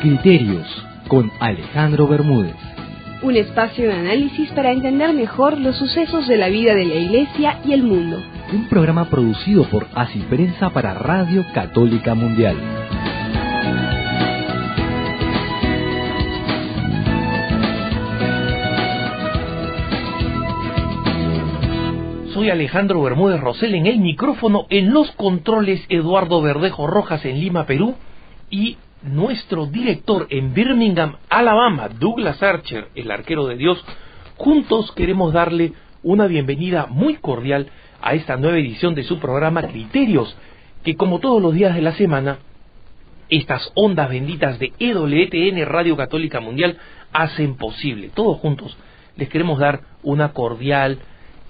Criterios con Alejandro Bermúdez. Un espacio de análisis para entender mejor los sucesos de la vida de la Iglesia y el mundo. Un programa producido por Así Prensa para Radio Católica Mundial. Soy Alejandro Bermúdez Rosell en el micrófono, en los controles Eduardo Verdejo Rojas en Lima, Perú, y nuestro director en Birmingham, Alabama, Douglas Archer, el arquero de Dios. Juntos queremos darle una bienvenida muy cordial a esta nueva edición de su programa Criterios, que como todos los días de la semana, estas ondas benditas de EWTN, Radio Católica Mundial, hacen posible. Todos juntos les queremos dar una cordial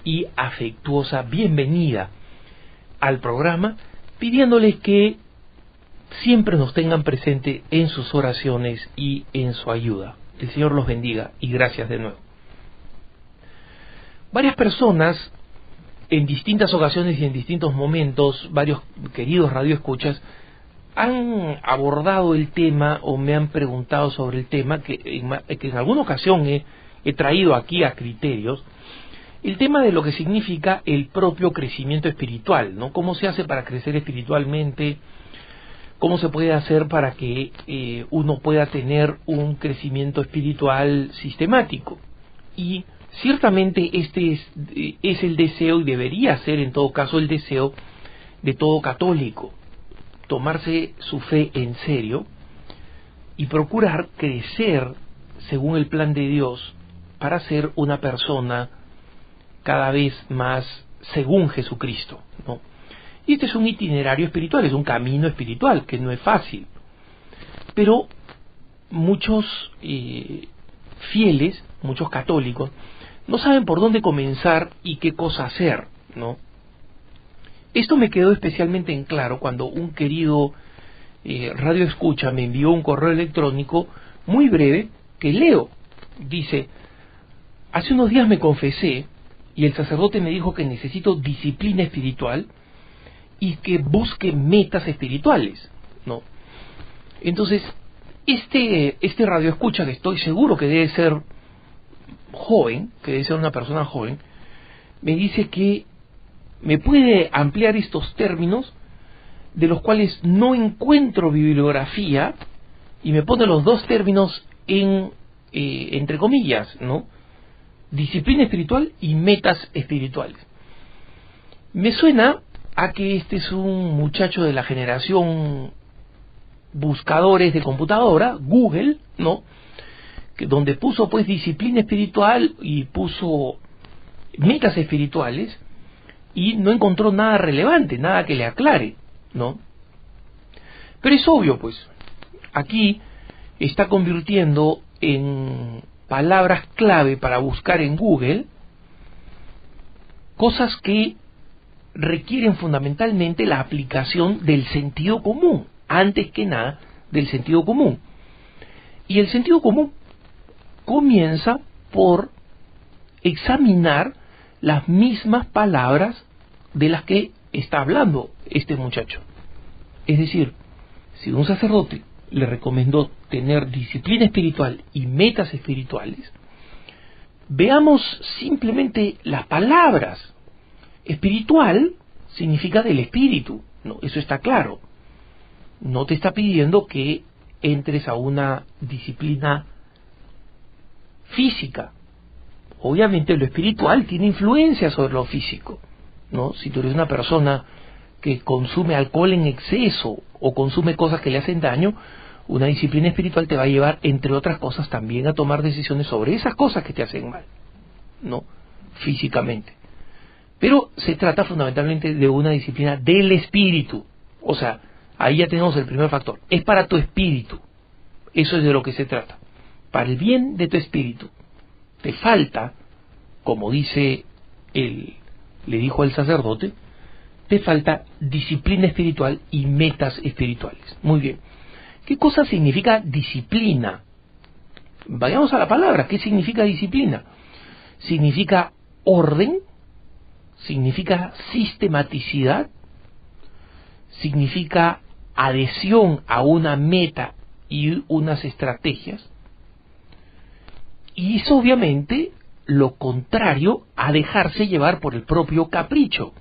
y afectuosa bienvenida al programa, pidiéndoles que siempre nos tengan presente en sus oraciones y en su ayuda. El Señor los bendiga y gracias de nuevo. Varias personas en distintas ocasiones y en distintos momentos, varios queridos radioescuchas, han abordado el tema o me han preguntado sobre el tema que en alguna ocasión he traído aquí a Criterios, el tema de lo que significa el propio crecimiento espiritual, ¿no? ¿Cómo se hace para crecer espiritualmente? ¿Cómo se puede hacer para que uno pueda tener un crecimiento espiritual sistemático? Y ciertamente este es el deseo, y debería ser en todo caso el deseo de todo católico, tomarse su fe en serio y procurar crecer según el plan de Dios para ser una persona cada vez más según Jesucristo, ¿no? Y este es un itinerario espiritual, es un camino espiritual que no es fácil, pero muchos fieles, muchos católicos, no saben por dónde comenzar y qué cosa hacer, ¿no? Esto me quedó especialmente en claro cuando un querido radio escucha me envió un correo electrónico muy breve que leo. Dice: hace unos días me confesé y el sacerdote me dijo que necesito disciplina espiritual y que busque metas espirituales, ¿no? Entonces, este radio escucha, que estoy seguro que debe ser joven, que debe ser una persona joven, me dice que me puede ampliar estos términos de los cuales no encuentro bibliografía, y me pone los dos términos entre comillas, ¿no? Disciplina espiritual y metas espirituales. Me suena a que este es un muchacho de la generación buscadores de computadora, Google, ¿no? Que donde puso pues disciplina espiritual y puso metas espirituales y no encontró nada relevante, nada que le aclare, ¿no? Pero es obvio, pues, aquí está convirtiendo en palabras clave para buscar en Google cosas que requieren fundamentalmente la aplicación del sentido común, antes que nada del sentido común. Y el sentido común comienza por examinar las mismas palabras de las que está hablando este muchacho. Es decir, si un sacerdote le recomendó tener disciplina espiritual y metas espirituales, veamos simplemente las palabras. Espiritual significa del espíritu, ¿no? Eso está claro. No te está pidiendo que entres a una disciplina física. Obviamente lo espiritual tiene influencia sobre lo físico, ¿no? Si tú eres una persona que consume alcohol en exceso o consume cosas que le hacen daño, una disciplina espiritual te va a llevar, entre otras cosas, también a tomar decisiones sobre esas cosas que te hacen mal, ¿no? Físicamente. Pero se trata fundamentalmente de una disciplina del espíritu. O sea, ahí ya tenemos el primer factor. Es para tu espíritu. Eso es de lo que se trata. Para el bien de tu espíritu. Te falta, como dice le dijo el sacerdote, te falta disciplina espiritual y metas espirituales. Muy bien. ¿Qué cosa significa disciplina? Vayamos a la palabra. ¿Qué significa disciplina? Significa orden, significa sistematicidad, significa adhesión a una meta y unas estrategias. Y es obviamente lo contrario a dejarse llevar por el propio capricho.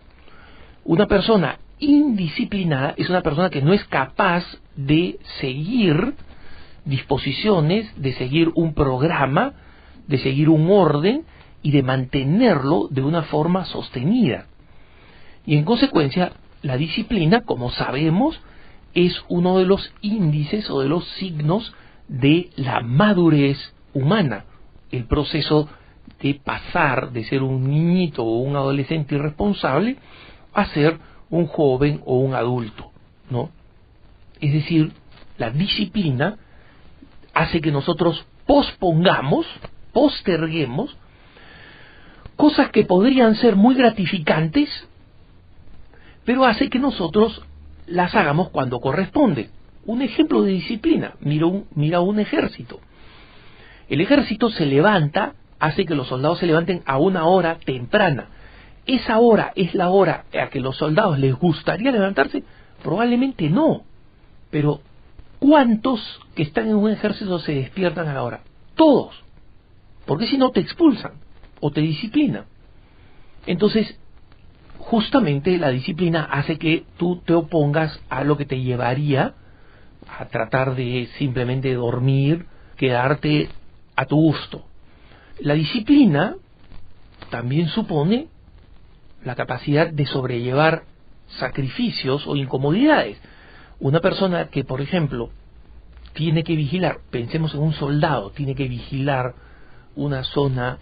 Una persona indisciplinada es una persona que no es capaz de seguir disposiciones, de seguir un programa, de seguir un orden y de mantenerlo de una forma sostenida. Y en consecuencia, la disciplina, como sabemos, es uno de los índices o de los signos de la madurez humana. El proceso de pasar de ser un niñito o un adolescente irresponsable a ser un joven o un adulto, ¿no? Es decir, la disciplina hace que nosotros posterguemos cosas que podrían ser muy gratificantes, pero hace que nosotros las hagamos cuando corresponde. Un ejemplo de disciplina, mira un ejército. El ejército se levanta, hace que los soldados se levanten a una hora temprana. ¿Esa hora es la hora a que los soldados les gustaría levantarse? Probablemente no. Pero ¿cuántos que están en un ejército se despiertan a la hora? Todos. Porque si no te expulsan o te disciplinan. Entonces, justamente la disciplina hace que tú te opongas a lo que te llevaría a tratar de simplemente dormir, quedarte a tu gusto. La disciplina también supone la capacidad de sobrellevar sacrificios o incomodidades. Una persona que, por ejemplo, tiene que vigilar, pensemos en un soldado, tiene que vigilar una zona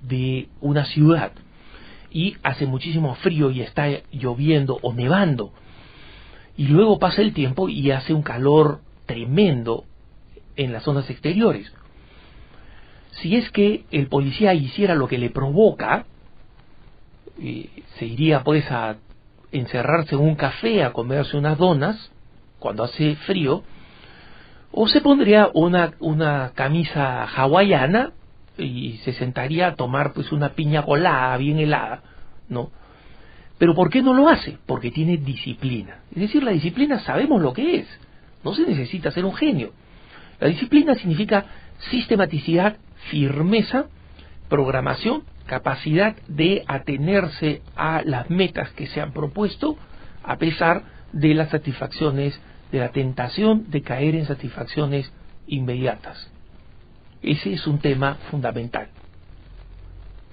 de una ciudad y hace muchísimo frío y está lloviendo o nevando, y luego pasa el tiempo y hace un calor tremendo en las zonas exteriores. Si es que el policía hiciera lo que le provoca, se iría pues a encerrarse en un café a comerse unas donas cuando hace frío, o se pondría una camisa hawaiana y se sentaría a tomar pues una piña colada bien helada, ¿no? Pero ¿por qué no lo hace? Porque tiene disciplina. Es decir, la disciplina sabemos lo que es. No se necesita ser un genio. La disciplina significa sistematicidad, firmeza, programación, capacidad de atenerse a las metas que se han propuesto, a pesar de las satisfacciones, de la tentación de caer en satisfacciones inmediatas. Ese es un tema fundamental.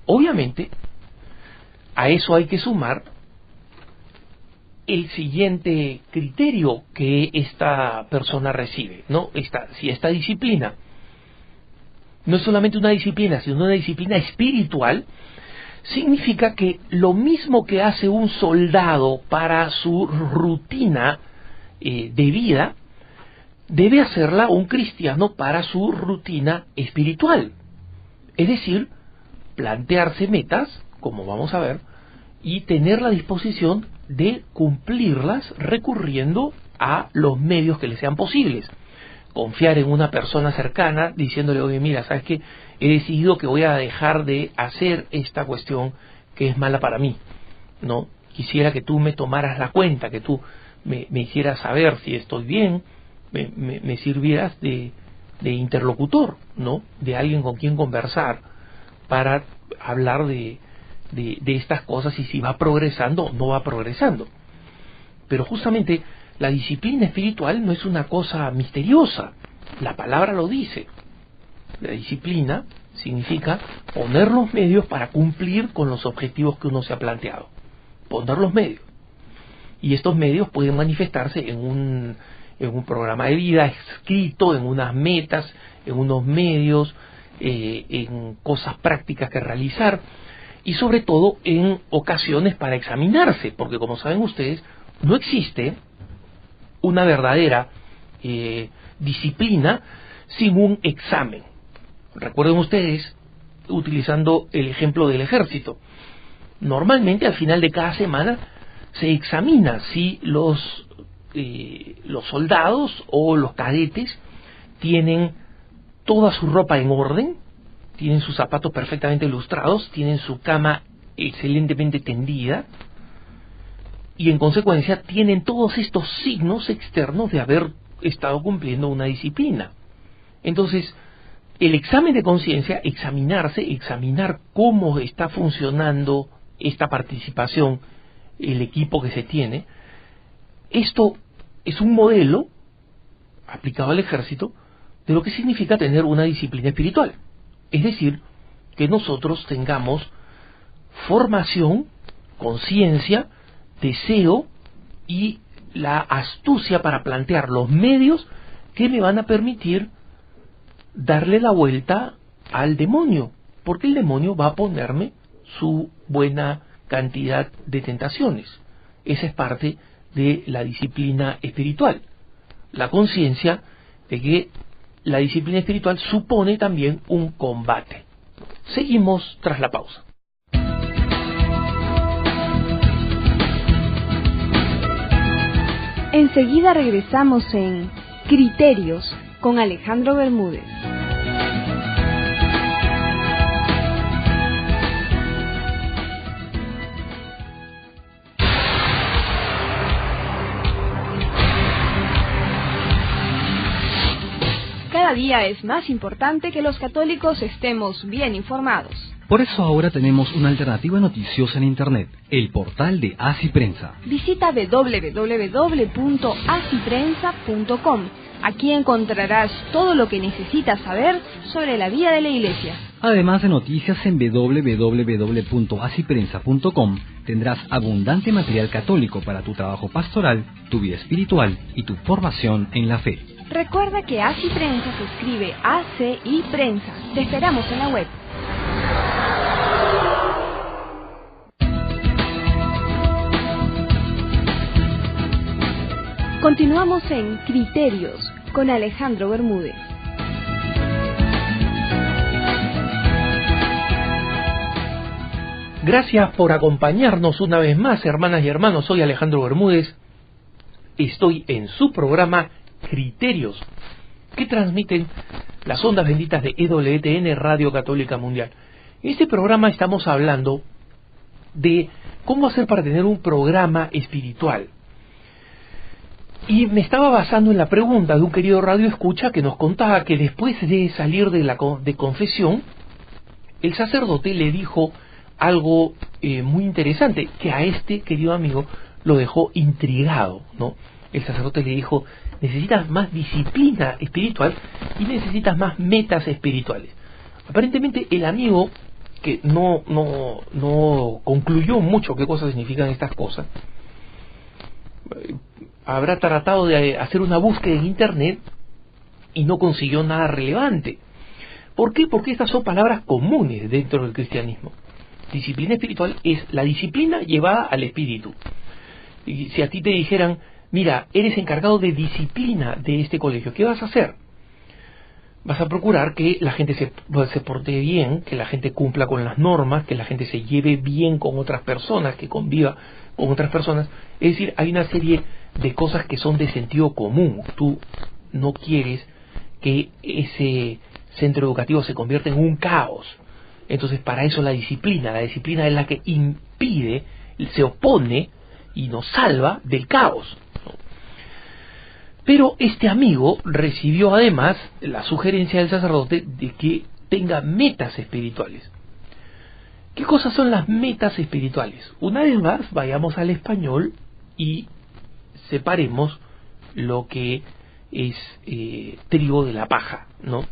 Obviamente, a eso hay que sumar el siguiente criterio que esta persona recibe, ¿no? Si esta disciplina no es solamente una disciplina, sino una disciplina espiritual, significa que lo mismo que hace un soldado para su rutina de vida, debe hacerla un cristiano para su rutina espiritual. Es decir, plantearse metas, como vamos a ver, y tener la disposición de cumplirlas recurriendo a los medios que le sean posibles. Confiar en una persona cercana, diciéndole, oye, mira, ¿sabes qué? He decidido que voy a dejar de hacer esta cuestión que es mala para mí, ¿no? Quisiera que tú me tomaras la cuenta, que tú me hicieras saber si estoy bien, me sirvieras de interlocutor, ¿no? De alguien con quien conversar para hablar de estas cosas y si va progresando o no va progresando. Pero justamente la disciplina espiritual no es una cosa misteriosa. La palabra lo dice. La disciplina significa poner los medios para cumplir con los objetivos que uno se ha planteado. Poner los medios. Y estos medios pueden manifestarse en un programa de vida escrito, en unas metas, en unos medios, en cosas prácticas que realizar y sobre todo en ocasiones para examinarse, porque como saben ustedes, no existe una verdadera disciplina sin un examen. Recuerden ustedes, utilizando el ejemplo del ejército, normalmente al final de cada semana se examina si los soldados o los cadetes tienen toda su ropa en orden, tienen sus zapatos perfectamente lustrados, tienen su cama excelentemente tendida y en consecuencia tienen todos estos signos externos de haber estado cumpliendo una disciplina. Entonces, el examen de conciencia, examinar cómo está funcionando esta participación, el equipo que se tiene, esto es un modelo aplicado al ejército de lo que significa tener una disciplina espiritual. Es decir, que nosotros tengamos formación, conciencia, deseo y la astucia para plantear los medios que me van a permitir darle la vuelta al demonio, porque el demonio va a ponerme su buena cantidad de tentaciones. Esa es parte de la disciplina espiritual. La conciencia de que la disciplina espiritual supone también un combate. Seguimos tras la pausa. Enseguida regresamos en Criterios con Alejandro Bermúdez. Cada día es más importante que los católicos estemos bien informados. Por eso ahora tenemos una alternativa noticiosa en Internet, el portal de Así Prensa. Visita www.asiprensa.com. Aquí encontrarás todo lo que necesitas saber sobre la vida de la Iglesia. Además de noticias en www.asiprensa.com, tendrás abundante material católico para tu trabajo pastoral, tu vida espiritual y tu formación en la fe. Recuerda que Así Prensa se escribe A-C-I Prensa. Te esperamos en la web. Continuamos en Criterios con Alejandro Bermúdez. Gracias por acompañarnos una vez más, hermanas y hermanos. Soy Alejandro Bermúdez. Estoy en su programa Criterios, que transmiten las ondas benditas de EWTN, Radio Católica Mundial. En este programa estamos hablando de cómo hacer para tener un programa espiritual. Y me estaba basando en la pregunta de un querido radio escucha que nos contaba que después de salir de confesión, el sacerdote le dijo algo muy interesante, que a este querido amigo lo dejó intrigado, ¿no? El sacerdote le dijo: necesitas más disciplina espiritual y necesitas más metas espirituales. Aparentemente el amigo, que no concluyó mucho qué cosas significan estas cosas, habrá tratado de hacer una búsqueda en internet y no consiguió nada relevante. ¿Por qué? Porque estas son palabras comunes dentro del cristianismo. Disciplina espiritual es la disciplina llevada al espíritu. Y si a ti te dijeran: mira, eres encargado de disciplina de este colegio, ¿qué vas a hacer? Vas a procurar que la gente se porte bien, que la gente cumpla con las normas, que la gente se lleve bien con otras personas, que conviva con otras personas. Es decir, hay una serie de cosas que son de sentido común. Tú no quieres que ese centro educativo se convierta en un caos. Entonces, para eso la disciplina es la que impide, se opone y nos salva del caos. Pero este amigo recibió además la sugerencia del sacerdote de que tenga metas espirituales. ¿Qué cosas son las metas espirituales? Una vez más, vayamos al español y separemos lo que es trigo de la paja, ¿no?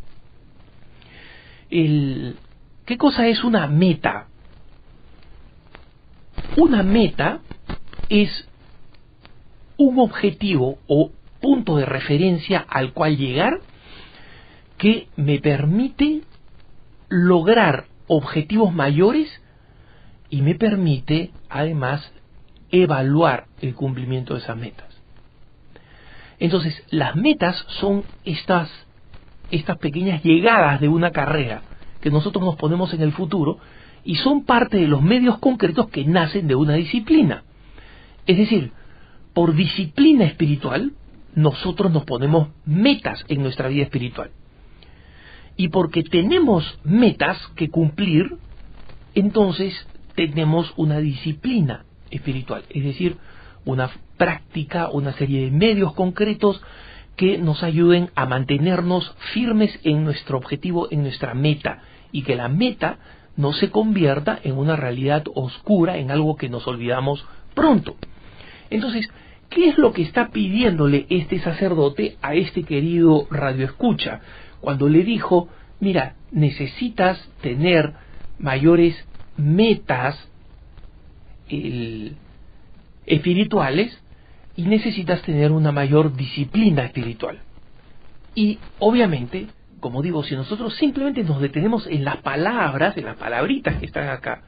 ¿Qué cosa es una meta? Una meta es un objetivo o punto de referencia al cual llegar que me permite lograr objetivos mayores y me permite además evaluar el cumplimiento de esas metas. Entonces, las metas son estas pequeñas llegadas de una carrera que nosotros nos ponemos en el futuro y son parte de los medios concretos que nacen de una disciplina. Es decir, por disciplina espiritual, nosotros nos ponemos metas en nuestra vida espiritual. Y porque tenemos metas que cumplir, entonces tenemos una disciplina espiritual. Es decir, una práctica, una serie de medios concretos que nos ayuden a mantenernos firmes en nuestro objetivo, en nuestra meta, y que la meta no se convierta en una realidad oscura, en algo que nos olvidamos pronto. Entonces, ¿qué es lo que está pidiéndole este sacerdote a este querido radioescucha? Cuando le dijo, mira, necesitas tener mayores metas espirituales y necesitas tener una mayor disciplina espiritual. Y obviamente, como digo, si nosotros simplemente nos detenemos en las palabras, en las palabritas que están acá,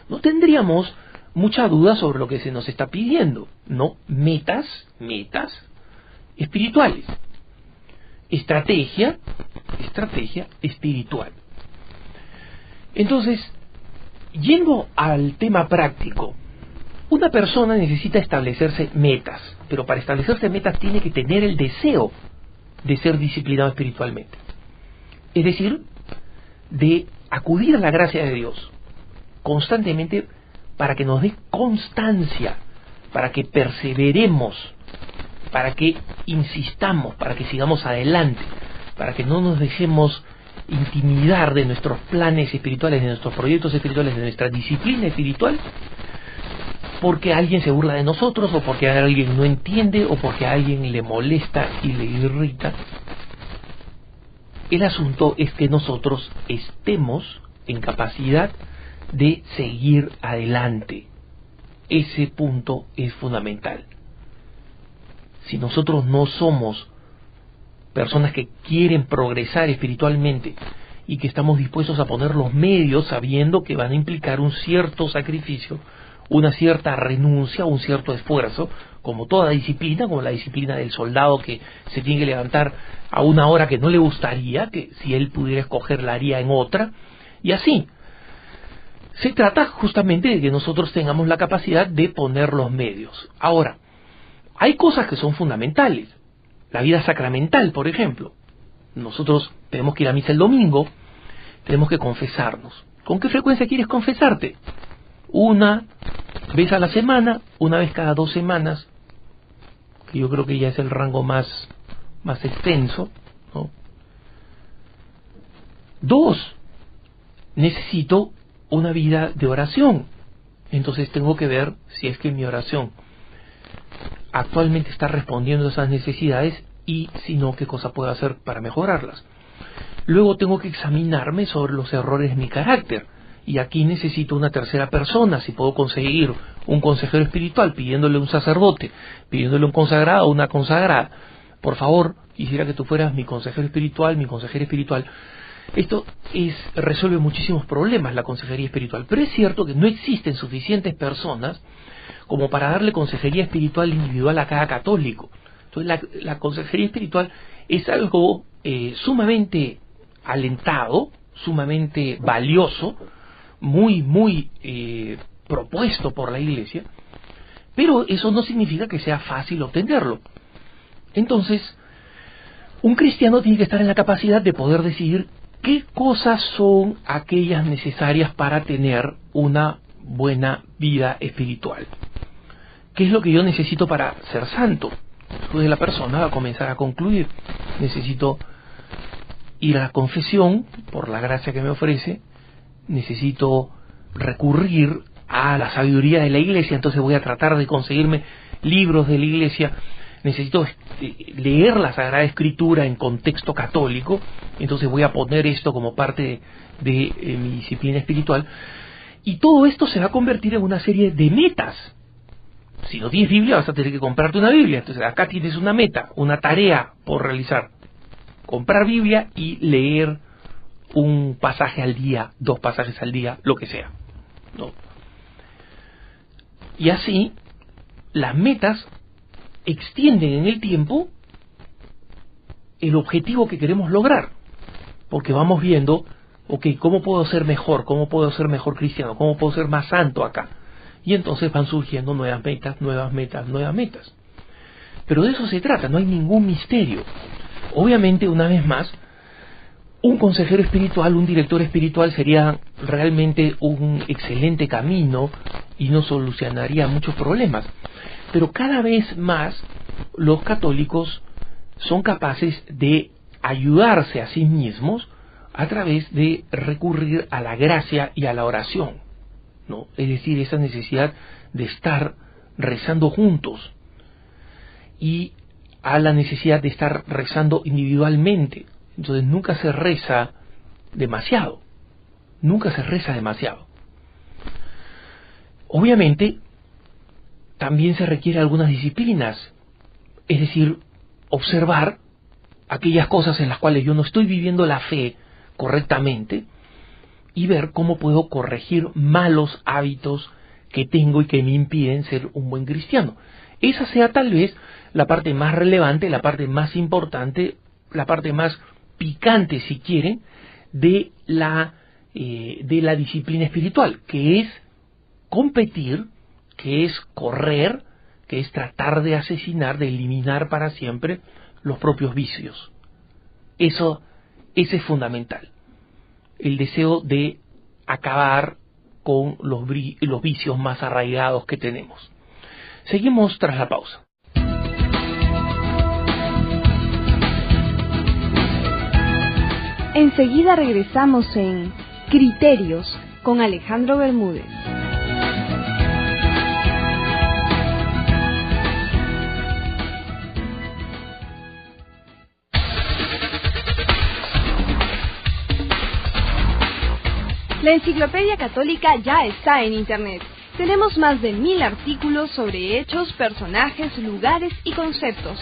no tendríamos mucha duda sobre lo que se nos está pidiendo, ¿no? Metas espirituales. Estrategia espiritual. Entonces, yendo al tema práctico, una persona necesita establecerse metas, pero para establecerse metas tiene que tener el deseo de ser disciplinado espiritualmente. Es decir, de acudir a la gracia de Dios constantemente para que nos dé constancia, para que perseveremos, para que insistamos, para que sigamos adelante, para que no nos dejemos intimidar de nuestros planes espirituales, de nuestros proyectos espirituales, de nuestra disciplina espiritual, porque alguien se burla de nosotros, o porque alguien no entiende, o porque a alguien le molesta y le irrita. El asunto es que nosotros estemos en capacidad de seguir adelante. Ese punto es fundamental. Si nosotros no somos personas que quieren progresar espiritualmente y que estamos dispuestos a poner los medios sabiendo que van a implicar un cierto sacrificio, una cierta renuncia, un cierto esfuerzo, como toda disciplina, como la disciplina del soldado que se tiene que levantar a una hora que no le gustaría, que si él pudiera escoger la haría en otra, y así. Se trata justamente de que nosotros tengamos la capacidad de poner los medios. Ahora, hay cosas que son fundamentales. La vida sacramental, por ejemplo. Nosotros tenemos que ir a misa el domingo, tenemos que confesarnos. ¿Con qué frecuencia quieres confesarte? Una vez a la semana, una vez cada 2 semanas, que yo creo que ya es el rango más extenso, ¿no? 2, necesito una vida de oración. Entonces tengo que ver si es que mi oración actualmente está respondiendo a esas necesidades y si no, qué cosa puedo hacer para mejorarlas. Luego tengo que examinarme sobre los errores de mi carácter. Y aquí necesito una tercera persona. Si puedo conseguir un consejero espiritual, pidiéndole un sacerdote, pidiéndole un consagrado o una consagrada, por favor, quisiera que tú fueras mi consejero espiritual, mi consejera espiritual. Esto resuelve muchísimos problemas, la consejería espiritual. Pero es cierto que no existen suficientes personas como para darle consejería espiritual individual a cada católico. Entonces la consejería espiritual es algo sumamente alentado, sumamente valioso, muy propuesto por la Iglesia, pero eso no significa que sea fácil obtenerlo. Entonces, un cristiano tiene que estar en la capacidad de poder decidir qué cosas son aquellas necesarias para tener una buena vida espiritual. ¿Qué es lo que yo necesito para ser santo? Entonces la persona va a comenzar a concluir. Necesito ir a la confesión por la gracia que me ofrece, necesito recurrir a la sabiduría de la Iglesia, entonces voy a tratar de conseguirme libros de la Iglesia, necesito leer la Sagrada Escritura en contexto católico, entonces voy a poner esto como parte de mi disciplina espiritual, y todo esto se va a convertir en una serie de metas. Si no tienes Biblia, vas a tener que comprarte una Biblia. Entonces acá tienes una meta, una tarea por realizar. Comprar Biblia y leer un pasaje al día, 2 pasajes al día, lo que sea, ¿no? Y así, las metas extienden en el tiempo el objetivo que queremos lograr. Porque vamos viendo, ok, ¿cómo puedo ser mejor? ¿Cómo puedo ser mejor cristiano? ¿Cómo puedo ser más santo acá? Y entonces van surgiendo nuevas metas. Pero de eso se trata, no hay ningún misterio. Obviamente, una vez más, un consejero espiritual, un director espiritual sería realmente un excelente camino y nos solucionaría muchos problemas. Pero cada vez más los católicos son capaces de ayudarse a sí mismos a través de recurrir a la gracia y a la oración, ¿no? Es decir, esa necesidad de estar rezando juntos y a la necesidad de estar rezando individualmente. Entonces nunca se reza demasiado, Obviamente, también se requiere algunas disciplinas, es decir, observar aquellas cosas en las cuales yo no estoy viviendo la fe correctamente y ver cómo puedo corregir malos hábitos que tengo y que me impiden ser un buen cristiano. Esa sea tal vez la parte más relevante, la parte más importante, la parte más picante, si quieren, de la disciplina espiritual, que es competir, que es correr, que es tratar de asesinar, de eliminar para siempre los propios vicios. Ese es fundamental. El deseo de acabar con los vicios más arraigados que tenemos. Seguimos tras la pausa. Enseguida regresamos en Criterios con Alejandro Bermúdez. La Enciclopedia Católica ya está en Internet. Tenemos más de 1000 artículos sobre hechos, personajes, lugares y conceptos.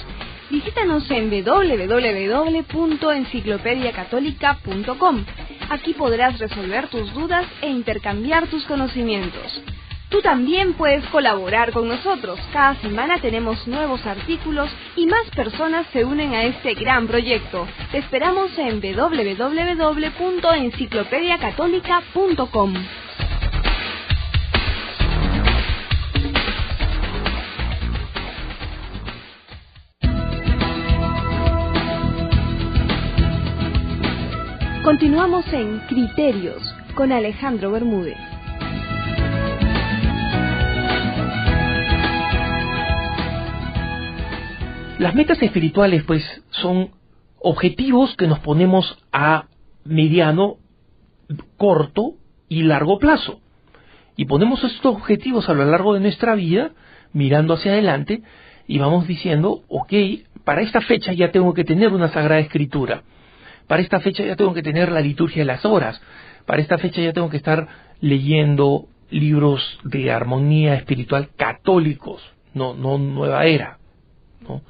Visítanos en www.enciclopediacatólica.com. Aquí podrás resolver tus dudas e intercambiar tus conocimientos. Tú también puedes colaborar con nosotros. Cada semana tenemos nuevos artículos y más personas se unen a este gran proyecto. Te esperamos en www.enciclopediacatólica.com. Continuamos en Criterios con Alejandro Bermúdez. Las metas espirituales, pues, son objetivos que nos ponemos a mediano, corto y largo plazo. Y ponemos estos objetivos a lo largo de nuestra vida, mirando hacia adelante, y vamos diciendo, ok, para esta fecha ya tengo que tener una Sagrada Escritura. Para esta fecha ya tengo que tener la liturgia de las horas. Para esta fecha ya tengo que estar leyendo libros de armonía espiritual católicos, no nueva era, ¿no?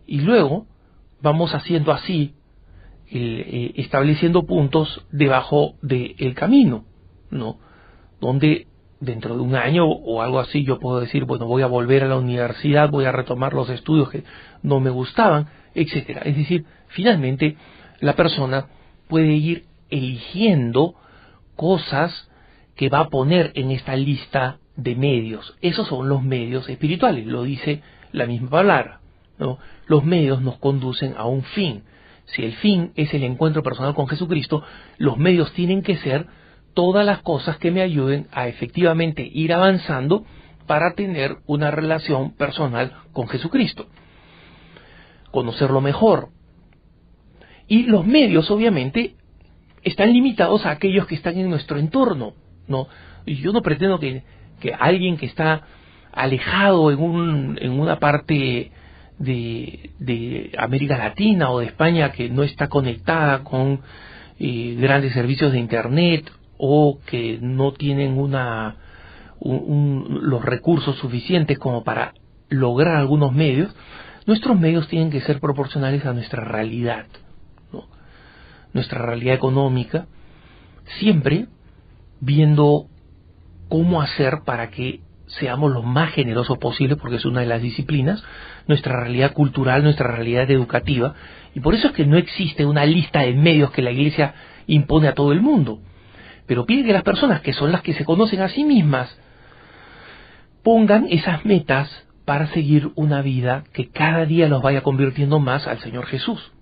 Y luego vamos haciendo así, estableciendo puntos debajo del camino, ¿no? Donde dentro de un año o algo así yo puedo decir, bueno, voy a volver a la universidad, voy a retomar los estudios que no me gustaban, etcétera. Es decir, finalmente la persona puede ir eligiendo cosas que va a poner en esta lista de medios. Esos son los medios espirituales, lo dice la misma palabra, ¿no? Los medios nos conducen a un fin. Si el fin es el encuentro personal con Jesucristo, los medios tienen que ser todas las cosas que me ayuden a efectivamente ir avanzando para tener una relación personal con Jesucristo. Conocerlo mejor. Y los medios, obviamente, están limitados a aquellos que están en nuestro entorno, ¿no? Y yo no pretendo que alguien que está alejado en una parte de América Latina o de España que no está conectada con grandes servicios de Internet o que no tienen los recursos suficientes como para lograr algunos medios, nuestros medios tienen que ser proporcionales a nuestra realidad, ¿no? Nuestra realidad económica, siempre viendo cómo hacer para que seamos lo más generosos posible, porque es una de las disciplinas, nuestra realidad cultural, nuestra realidad educativa, y por eso es que no existe una lista de medios que la Iglesia impone a todo el mundo, pero pide que las personas, que son las que se conocen a sí mismas, pongan esas metas para seguir una vida que cada día los vaya convirtiendo más al Señor Jesús.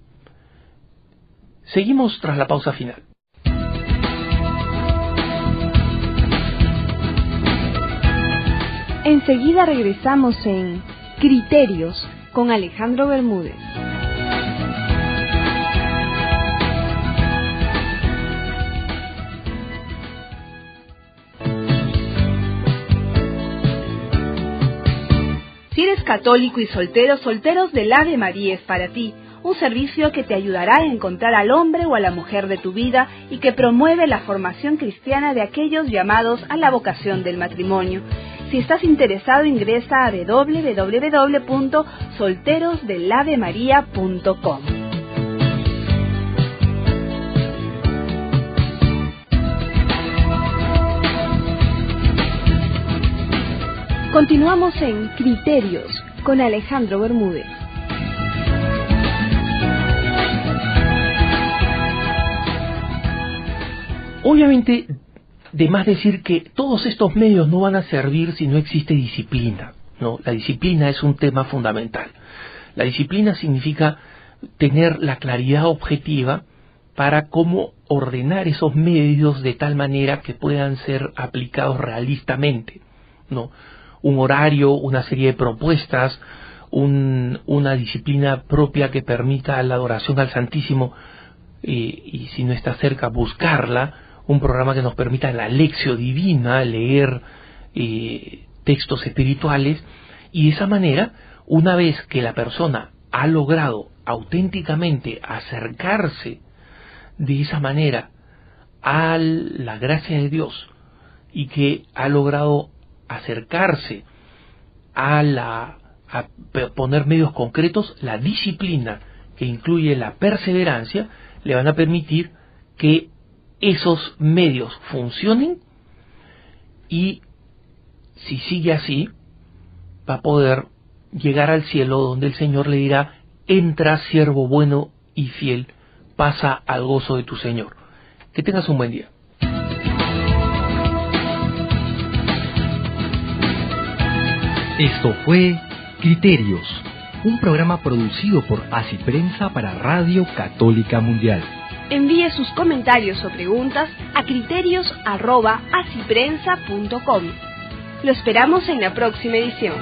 Seguimos tras la pausa final. Enseguida regresamos en Criterios con Alejandro Bermúdez. Si eres católico y soltero, Solteros del Ave María es para ti. Un servicio que te ayudará a encontrar al hombre o a la mujer de tu vida y que promueve la formación cristiana de aquellos llamados a la vocación del matrimonio. Si estás interesado, ingresa a www.solterosdelavemaria.com. Continuamos en Criterios con Alejandro Bermúdez. Obviamente, de más decir que todos estos medios no van a servir si no existe disciplina, ¿no? La disciplina es un tema fundamental. La disciplina significa tener la claridad objetiva para cómo ordenar esos medios de tal manera que puedan ser aplicados realistamente, ¿no? Un horario, una serie de propuestas, una disciplina propia que permita la adoración al Santísimo, y si no está cerca, buscarla, un programa que nos permita la lección divina, leer textos espirituales, y de esa manera, una vez que la persona ha logrado auténticamente acercarse de esa manera a la gracia de Dios, y que ha logrado acercarse a poner medios concretos, la disciplina que incluye la perseverancia le van a permitir que esos medios funcionen, y si sigue así va a poder llegar al cielo, donde el Señor le dirá: entra, siervo bueno y fiel, pasa al gozo de tu Señor. Que tengas un buen día. Esto fue Criterios, un programa producido por Así Prensa para Radio Católica Mundial. Envíe sus comentarios o preguntas a criterios@asiprensa.com. Lo esperamos en la próxima edición.